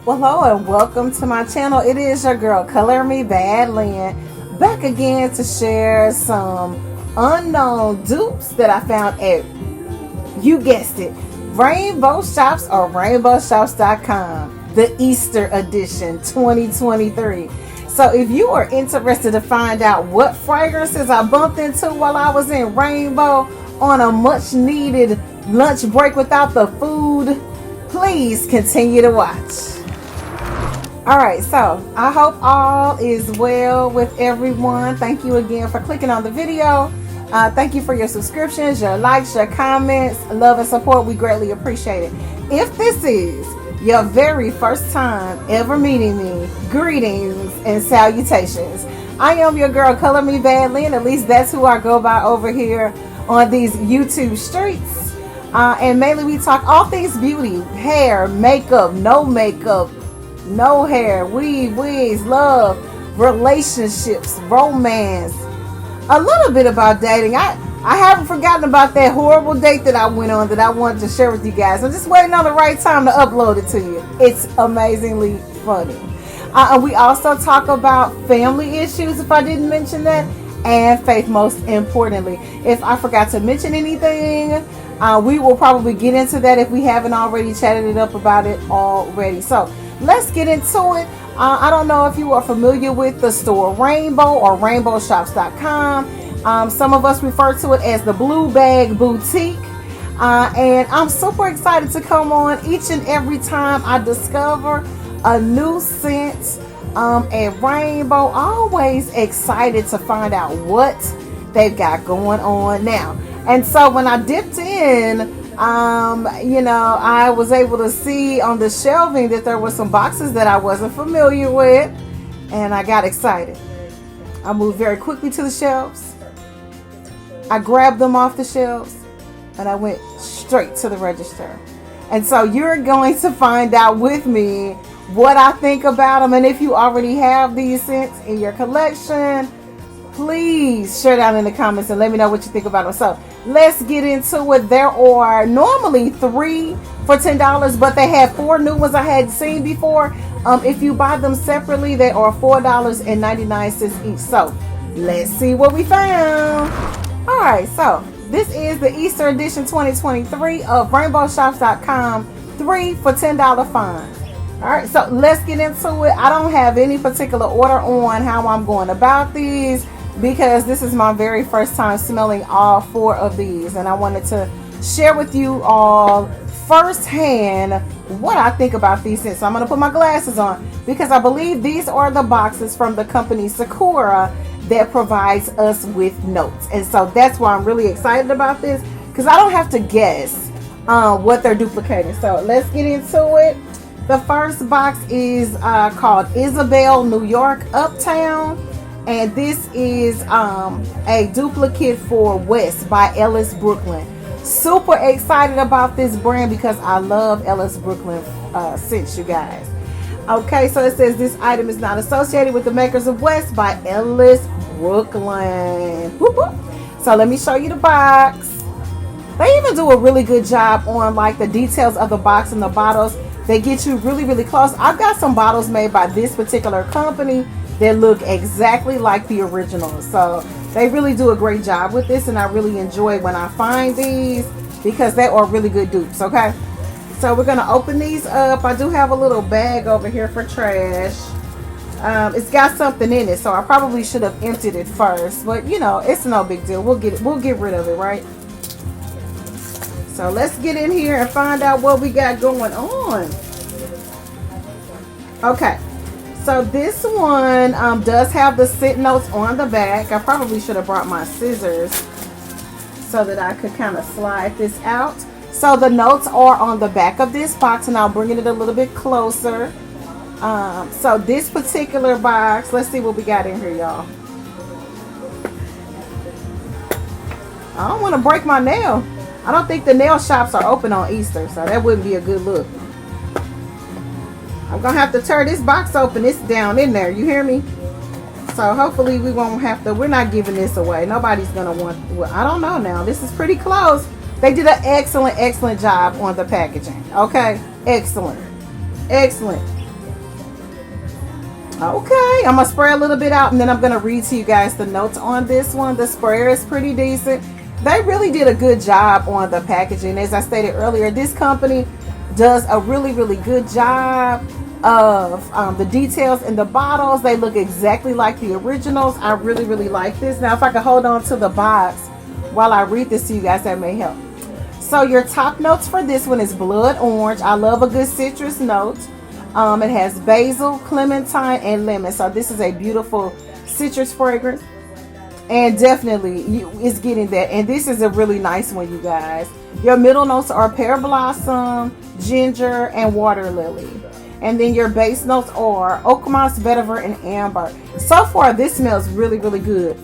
Well, hello and welcome to my channel. It is your girl, Color Me Bad Lynn, back again to share some unknown dupes that I found at, you guessed it, Rainbow Shops or rainbowshops.com, the Easter edition 2023. So if you are interested to find out what fragrances I bumped into while I was in Rainbow on a much needed lunch break without the food, please continue to watch. Alright, so I hope all is well with everyone. Thank you again for clicking on the video. Thank you for your subscriptions, your likes, your comments, love and support. We greatly appreciate it. If this is your very first time ever meeting me, greetings and salutations. I am your girl, Color Me Bad Lynn. At least that's who I go by over here on these YouTube streets. And mainly we talk all things beauty, hair, makeup, no hair, weave, wigs, love, relationships, romance, a little bit about dating. I haven't forgotten about that horrible date that I went on that I wanted to share with you guys. I'm just waiting on the right time to upload it to you. It's amazingly funny. We also talk about family issues, if I didn't mention that, and faith, most importantly. If I forgot to mention anything, we will probably get into that if we haven't already chatted it up about it already. So let's get into it. I don't know if you are familiar with the store Rainbow or rainbowshops.com. Some of us refer to it as the Blue Bag Boutique. And I'm super excited to come on each and every time I discover a new scent at Rainbow. Always excited to find out what they've got going on now. And so when I dipped in, I was able to see on the shelving that there were some boxes that I wasn't familiar with, and I got excited. I moved very quickly to the shelves. I grabbed them off the shelves, and I went straight to the register. And so you're going to find out with me what I think about them, and if you already have these scents in your collection, please share down in the comments and let me know what you think about them. So let's get into it. There are normally 3 for $10, but they had 4 new ones I hadn't seen before. If you buy them separately, they are $4.99 each. So let's see what we found. All right, so this is the Easter edition 2023 of rainbowshops.com 3 for $10 find. All right, so let's get into it. I don't have any particular order on how I'm going about these, because this is my very first time smelling all 4 of these, and I wanted to share with you all firsthand what I think about these scents. So I'm going to put my glasses on because I believe these are the boxes from the company Sakura that provides us with notes, and so that's why I'm really excited about this, because I don't have to guess what they're duplicating. So let's get into it. The first box is called Isabel New York Uptown. And this is a duplicate for West by Ellis Brooklyn. Super excited about this brand because I love Ellis Brooklyn scents, you guys. Okay, so it says this item is not associated with the makers of West by Ellis Brooklyn. Whoop, whoop. So let me show you the box. They even do a really good job on like the details of the box and the bottles. They get you really, really close. I've got some bottles made by this particular company that look exactly like the original. So they really do a great job with this, and I really enjoy when I find these because they are really good dupes. Okay, so we're gonna open these up. I do have a little bag over here for trash. It's got something in it, so I probably should have emptied it first, but you know, it's no big deal. We'll get rid of it, right? So let's get in here and find out what we got going on. Okay, so this one does have the scent notes on the back. I probably should have brought my scissors so that I could kind of slide this out. So the notes are on the back of this box, and I'll bring it a little bit closer. So this particular box, let's see what we got in here, y'all. I don't want to break my nail. I don't think the nail shops are open on Easter, so that wouldn't be a good look. I'm gonna have to tear this box open. It's down in there, you hear me? So hopefully we won't have to, we're not giving this away. Nobody's gonna want, well, I don't know now. This is pretty close. They did an excellent job on the packaging. Okay, excellent. Okay, I'm gonna spray a little bit out and then I'm gonna read to you guys the notes on this one. The sprayer is pretty decent. They really did a good job on the packaging. As I stated earlier, this company does a really good job of the details in the bottles. They look exactly like the originals. I really like this. Now if I could hold on to the box while I read this to you guys, that may help. So your top notes for this one is blood orange. I love a good citrus note. It has basil, clementine, and lemon. So this is a beautiful citrus fragrance. And definitely it's getting that. And this is a really nice one, you guys. Your middle notes are pear blossom, ginger, and water lily. And then your base notes are oak moss, vetiver, and amber. So far, this smells really good.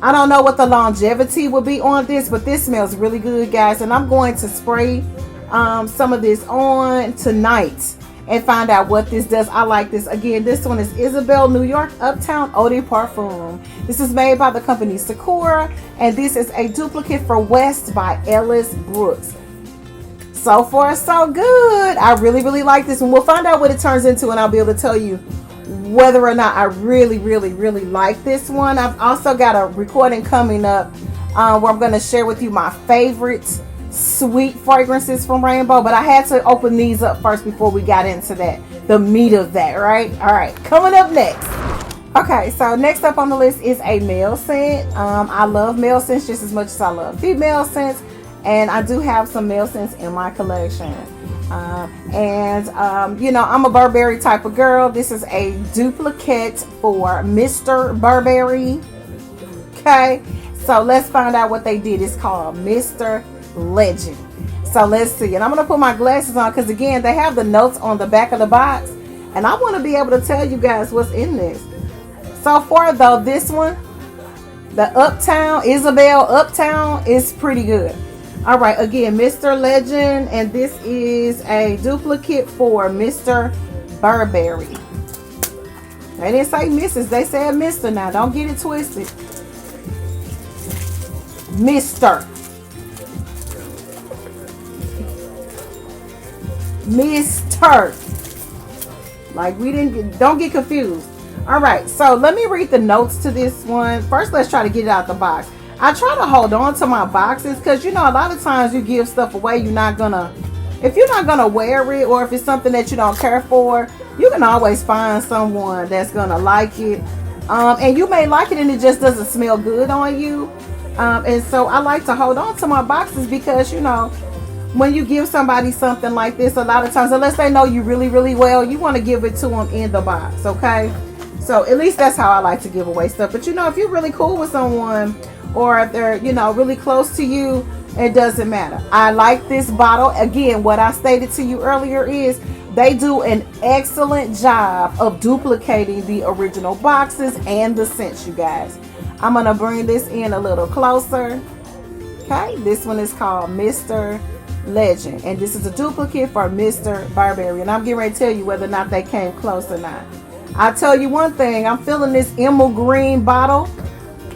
I don't know what the longevity will be on this, but this smells really good, guys. And I'm going to spray some of this on tonight and find out what this does. I like this. Again, this one is Isabel New York Uptown Eau de Parfum. This is made by the company Sakura, and this is a duplicate for West by Ellis Brooks. So far, so good. I really like this one. We'll find out what it turns into, and I'll be able to tell you whether or not I really like this one. I've also got a recording coming up where I'm going to share with you my favorite sweet fragrances from Rainbow, but I had to open these up first before we got into that, the meat of that, right? All right, coming up next. Okay, so next up on the list is a male scent. I love male scents just as much as I love female scents, and I do have some male scents in my collection. You know, I'm a Burberry type of girl. This is a duplicate for Mr. Burberry. Okay, so let's find out what they did. It's called Mr. Legend. So let's see. And I'm going to put my glasses on because, again, they have the notes on the back of the box. And I want to be able to tell you guys what's in this. So far, though, this one, the Uptown, Isabel Uptown, is pretty good. All right, again, Mr. Legend, and this is a duplicate for Mr. Burberry. They didn't say Mrs., they said Mr. Now, don't get it twisted. Mr. Like we didn't don't get confused. All right, so let me read the notes to this one. First, let's try to get it out the box. I try to hold on to my boxes because, you know, a lot of times you give stuff away, if you're not gonna wear it, or if it's something that you don't care for, you can always find someone that's gonna like it. And you may like it and it just doesn't smell good on you. And so I like to hold on to my boxes because, you know, when you give somebody something like this, a lot of times, unless they know you really well, you want to give it to them in the box, okay? So at least that's how I like to give away stuff. But, you know, if you're really cool with someone, or if they're, you know, really close to you, it doesn't matter. I like this bottle. Again, what I stated to you earlier is they do an excellent job of duplicating the original boxes and the scents, you guys. I'm going to bring this in a little closer. Okay, this one is called Mr. Legend, and this is a duplicate for Mr. Burberry, and I'm getting ready to tell you whether or not they came close or not. I'll tell you one thing, I'm feeling this emerald green bottle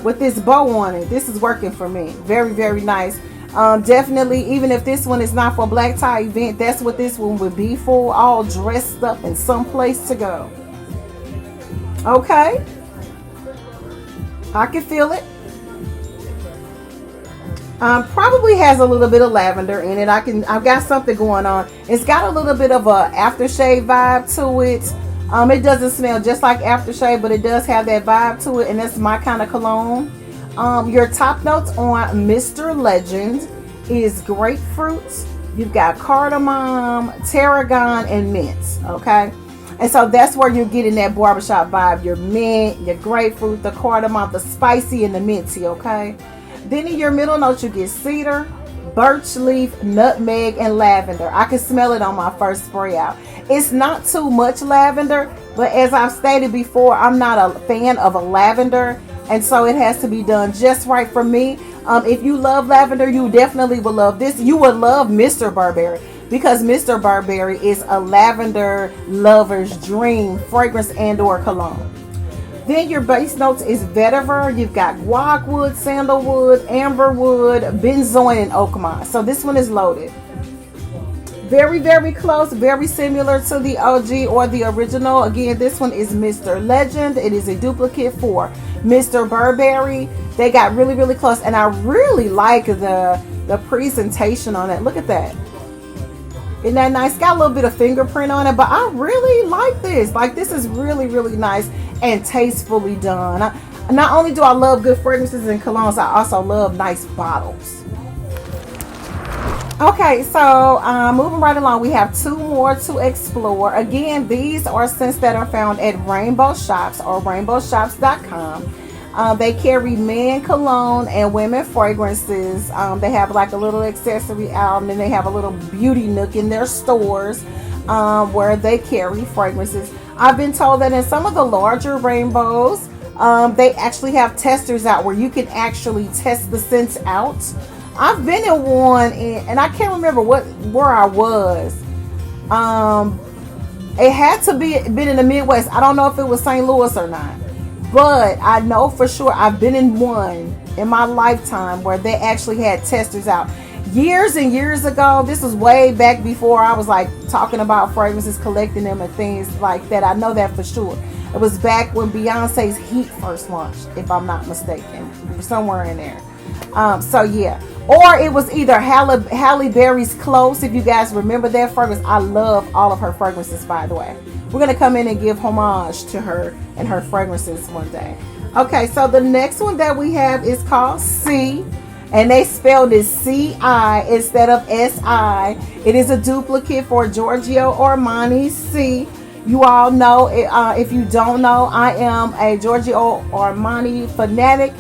with this bow on it. This is working for me. Very nice. Definitely, even if this one is not for a black tie event, that's what this one would be for, all dressed up in some place to go. Okay, I can feel it. Probably has a little bit of lavender in it. I've got something going on. It's got a little bit of a aftershave vibe to it. It doesn't smell just like aftershave, but it does have that vibe to it, and that's my kind of cologne. Your top notes on Mr. Legend is grapefruit. You've got cardamom, tarragon, and mint. Okay, and so that's where you're getting that barbershop vibe. Your mint, your grapefruit, the cardamom, the spicy, and the minty. Okay. Then in your middle notes, you get cedar, birch leaf, nutmeg, and lavender. I can smell it on my first spray out. It's not too much lavender, but as I've stated before, I'm not a fan of a lavender, and so it has to be done just right for me. If you love lavender, you definitely will love this. You will love Mr. Burberry because Mr. Burberry is a lavender lover's dream fragrance and or cologne. Then your base notes is vetiver. You've got guacwood, sandalwood, amberwood, benzoin, and oak moss. So this one is loaded. Very, very close, very similar to the OG or the original. Again, this one is Mr. Legend. It is a duplicate for Mr. Burberry. They got really, really close, and I really like the presentation on it. Look at that. Isn't that nice? Got a little bit of fingerprint on it, but I really like this. Like, this is really, really nice and tastefully done. Not only do I love good fragrances and colognes, I also love nice bottles. Okay, so moving right along, we have two more to explore. Again, these are scents that are found at Rainbow Shops or rainbowshops.com. They carry men cologne and women fragrances. They have like a little accessory out, and then they have a little beauty nook in their stores where they carry fragrances. I've been told that in some of the larger Rainbows, they actually have testers out where you can actually test the scents out. I've been in one, and I can't remember where I was. It had to been in the Midwest. I don't know if it was St. Louis or not, but I know for sure I've been in one in my lifetime where they actually had testers out. Years and years ago, this was way back before I was like talking about fragrances, collecting them and things like that. I know that for sure. It was back when Beyonce's Heat first launched, if I'm not mistaken, somewhere in there. So yeah, or it was either Halle Berry's Close, if you guys remember that fragrance. I love all of her fragrances, by the way. We're gonna come in and give homage to her and her fragrances one day. Okay, so the next one that we have is called C, and they spelled it C-I instead of S-I. It is a duplicate for Giorgio Armani C. You all know, if you don't know, I am a Giorgio Armani fanatic.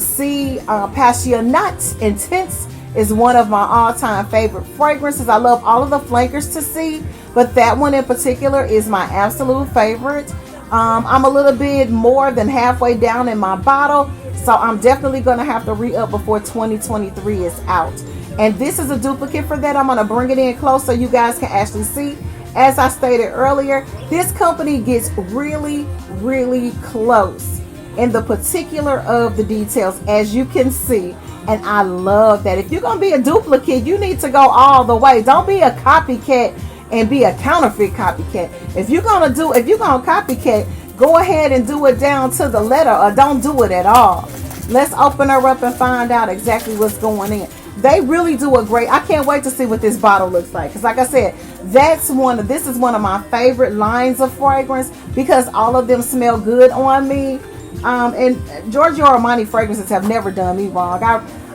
C Passionate Intense is one of my all-time favorite fragrances. I love all of the flankers to C, but that one in particular is my absolute favorite. I'm a little bit more than halfway down in my bottle, so I'm definitely going to have to re-up before 2023 is out. And this is a duplicate for that. I'm going to bring it in close so you guys can actually see. As I stated earlier, this company gets really, really close in the particular of the details, as you can see, and I love that. If you're gonna be a duplicate, you need to go all the way. Don't be a copycat and be a counterfeit copycat. If you're gonna copycat, go ahead and do it down to the letter, or don't do it at all. Let's open her up and find out exactly what's going in. They really do a great. I can't wait to see what this bottle looks like, because like I said, this is one of my favorite lines of fragrance, because all of them smell good on me. And Giorgio Armani fragrances have never done me wrong.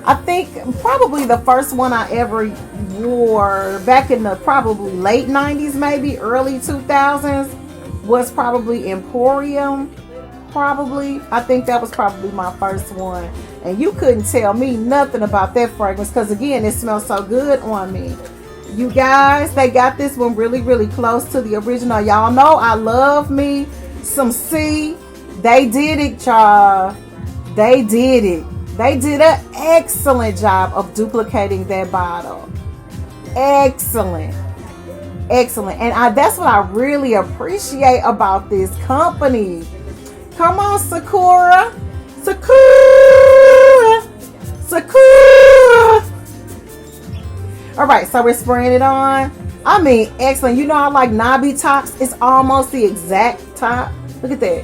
I think probably the first one I ever wore back in the probably late 90s, maybe early 2000s, was probably Emporium. I think that was probably my first one, and you couldn't tell me nothing about that fragrance, because again, it smells so good on me. You guys, they got this one really, really close to the original. Y'all know I love me some C. They did it, y'all. They did it. They did an excellent job of duplicating that bottle. Excellent. And that's what I really appreciate about this company. Come on, Sakura. All right, so we're spraying it on. I mean, excellent. You know, I like knobby tops. It's almost the exact top. Look at that.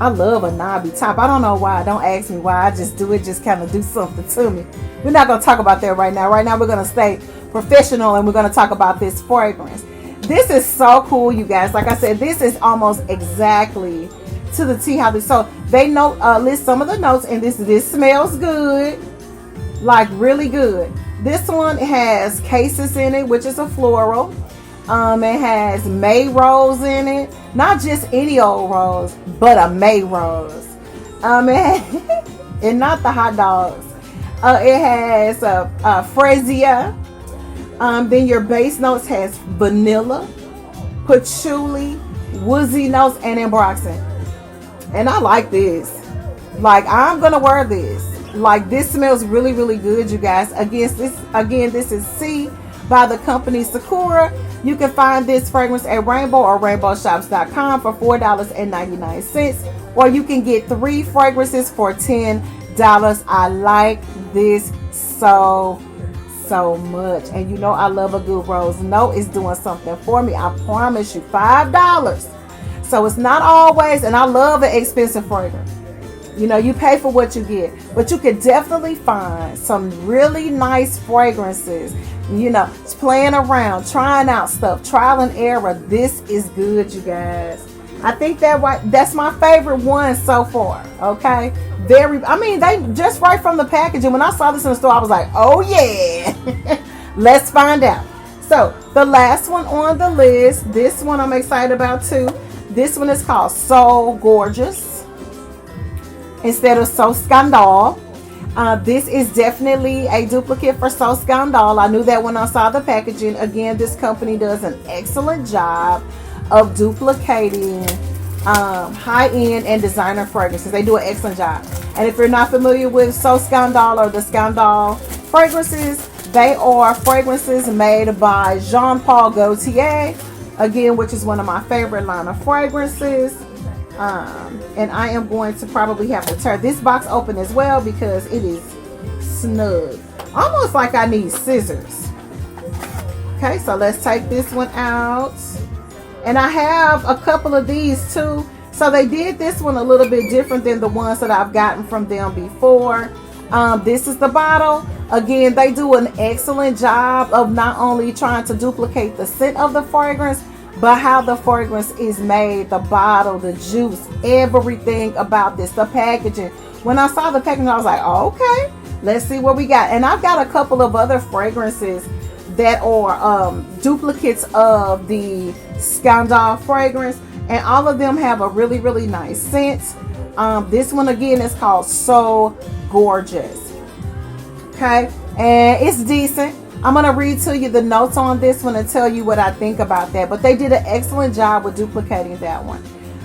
I love a knobby top. I don't know why. Don't ask me why. I just do it. Just kind of do something to me. We're not going to talk about that right now. Right now, we're going to stay professional, and we're going to talk about this fragrance. This is so cool, you guys. Like I said, this is almost exactly to the T how this. So they list some of the notes, and this smells good, like really good. This one has cases in it, which is a floral. It has May rose in it. Not just any old rose, but a May rose. And not the hot dogs. It has freesia. Then your base notes has vanilla, patchouli, woodsy notes, and ambroxan. And I like this. Like, I'm gonna wear this. Like, this smells really, really good, you guys. Again, this is C by the company Sakura. You can find this fragrance at Rainbow or rainbowshops.com for $4.99, or you can get 3 fragrances for $10. I like this so so much. And you know I love a good rose note. It's doing something for me. I promise you. $5. So it's not always, and I love an expensive fragrance. You know, you pay for what you get. But you could definitely find some really nice fragrances. You know, playing around, trying out stuff, trial and error. This is good, you guys. I think that's my favorite one so far. Okay. They just right from the packaging. When I saw this in the store, I was like, oh yeah. Let's find out. So the last one on the list, this one I'm excited about too. This one is called So Gorgeous instead of So Scandal. This is definitely a duplicate for So Scandal. I knew that when I saw the packaging. Again, this company does an excellent job of duplicating high-end and designer fragrances. They do an excellent job. And if you're not familiar with So Scandal or the Scandal fragrances, they are fragrances made by Jean-Paul Gaultier, again, which is one of my favorite line of fragrances. And I am going to probably have to tear this box open as well because it is snug. Almost like I need scissors. Okay, so let's take this one out. And I have a couple of these too. So they did this one a little bit different than the ones that I've gotten from them before. This is the bottle. Again, they do an excellent job of not only trying to duplicate the scent of the fragrance, but how the fragrance is made, the bottle, the juice, everything about this, the packaging. When I saw the packaging, I was like, oh, okay, let's see what we got. And I've got a couple of other fragrances that are duplicates of the Scandal fragrance, and all of them have a really, really nice scent. This one again is called So Gorgeous. Okay, and it's decent. I'm going to read to you the notes on this one and tell you what I think about that. But they did an excellent job with duplicating that one.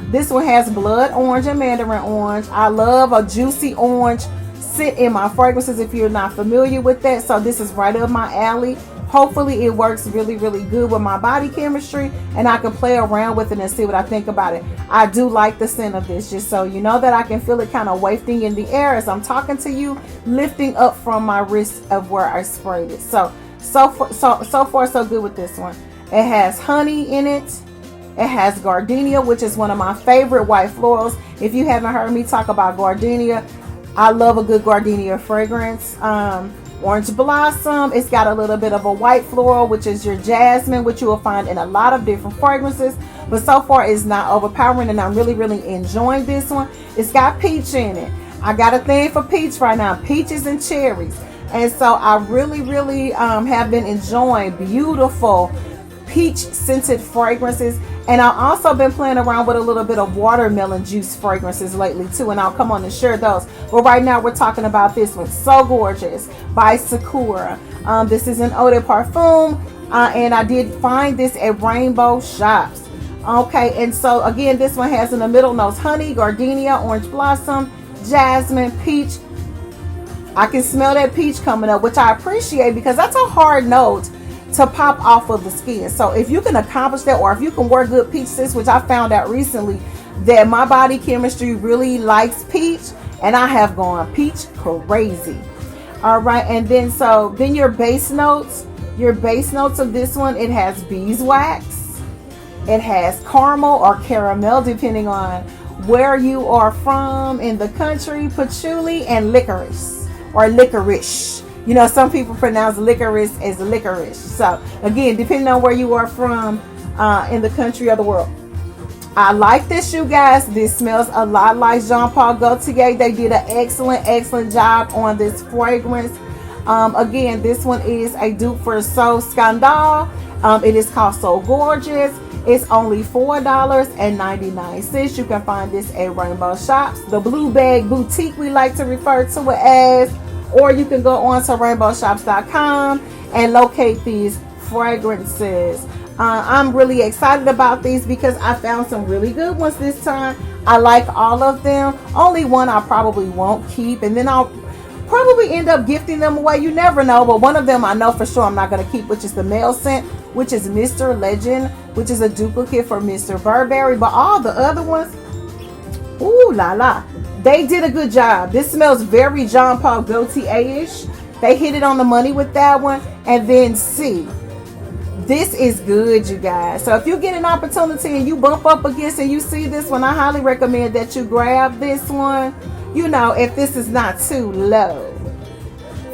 This one has blood orange and mandarin orange. I love a juicy orange scent in my fragrances if you're not familiar with that. So this is right up my alley. Hopefully it works really, really good with my body chemistry and I can play around with it and see what I think about it. I do like the scent of this, just so you know that I can feel it kind of wafting in the air as I'm talking to you, lifting up from my wrist of where I sprayed it. So far so good with this one. It has honey in it. It has gardenia, which is one of my favorite white florals. If you haven't heard me talk about gardenia, I love a good gardenia fragrance. Orange blossom. It's got a little bit of a white floral, which is your jasmine, which you will find in a lot of different fragrances. But so far it's not overpowering and I'm really, really enjoying this one. It's got peach in it. I got a thing for peach right now. Peaches and cherries. And so I really, really have been enjoying beautiful peach scented fragrances. And I've also been playing around with a little bit of watermelon juice fragrances lately too. And I'll come on and share those. But right now we're talking about this one, So Gorgeous by Sakura. This is an eau de parfum. And I did find this at Rainbow Shops. Okay, and so again, this one has in the middle notes honey, gardenia, orange blossom, jasmine, peach. I can smell that peach coming up, which I appreciate because that's a hard note to pop off of the skin. So if you can accomplish that, or if you can wear good peach scents, which I found out recently that my body chemistry really likes peach, and I have gone peach crazy. All right, and then your base notes of this one, it has beeswax, it has caramel or caramel depending on where you are from in the country, patchouli, and licorice. Or licorice. You know, some people pronounce licorice as licorice. So, again, depending on where you are from in the country or the world. I like this, you guys. This smells a lot like Jean-Paul Gaultier. They did an excellent job on this fragrance. Again, this one is a dupe for So Scandal. It is called So Gorgeous. It's only $4.99. You can find this at Rainbow Shops, the Blue Bag Boutique we like to refer to it as, or you can go on to rainbowshops.com and locate these fragrances. I'm really excited about these because I found some really good ones this time. I like all of them. Only one I probably won't keep, and then I'll probably end up gifting them away. You never know, but one of them I know for sure I'm not going to keep, which is the male scent, which is Mr. Legend, which is a duplicate for Mr. Burberry. But all the other ones, ooh la la, they did a good job. This smells very Jean-Paul Gaultier-ish. They hit it on the money with that one. And then C. This is good, you guys. So if you get an opportunity and you bump up against and you see this one, I highly recommend that you grab this one. You know, if this is not too low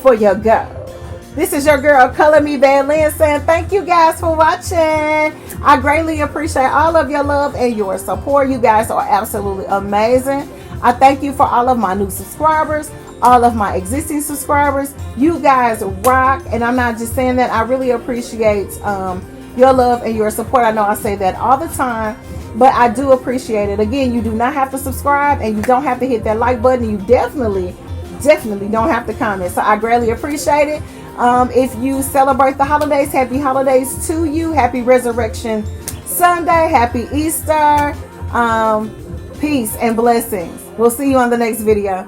for your go. This is your girl, Color Me Bad Lynn, saying thank you guys for watching. I greatly appreciate all of your love and your support. You guys are absolutely amazing. I thank you for all of my new subscribers, all of my existing subscribers. You guys rock, and I'm not just saying that. I really appreciate your love and your support. I know I say that all the time, but I do appreciate it. Again, you do not have to subscribe, and you don't have to hit that like button. You definitely don't have to comment. So I greatly appreciate it. If you celebrate the holidays, happy holidays to you. Happy Resurrection Sunday. Happy Easter. Peace and blessings. We'll see you on the next video.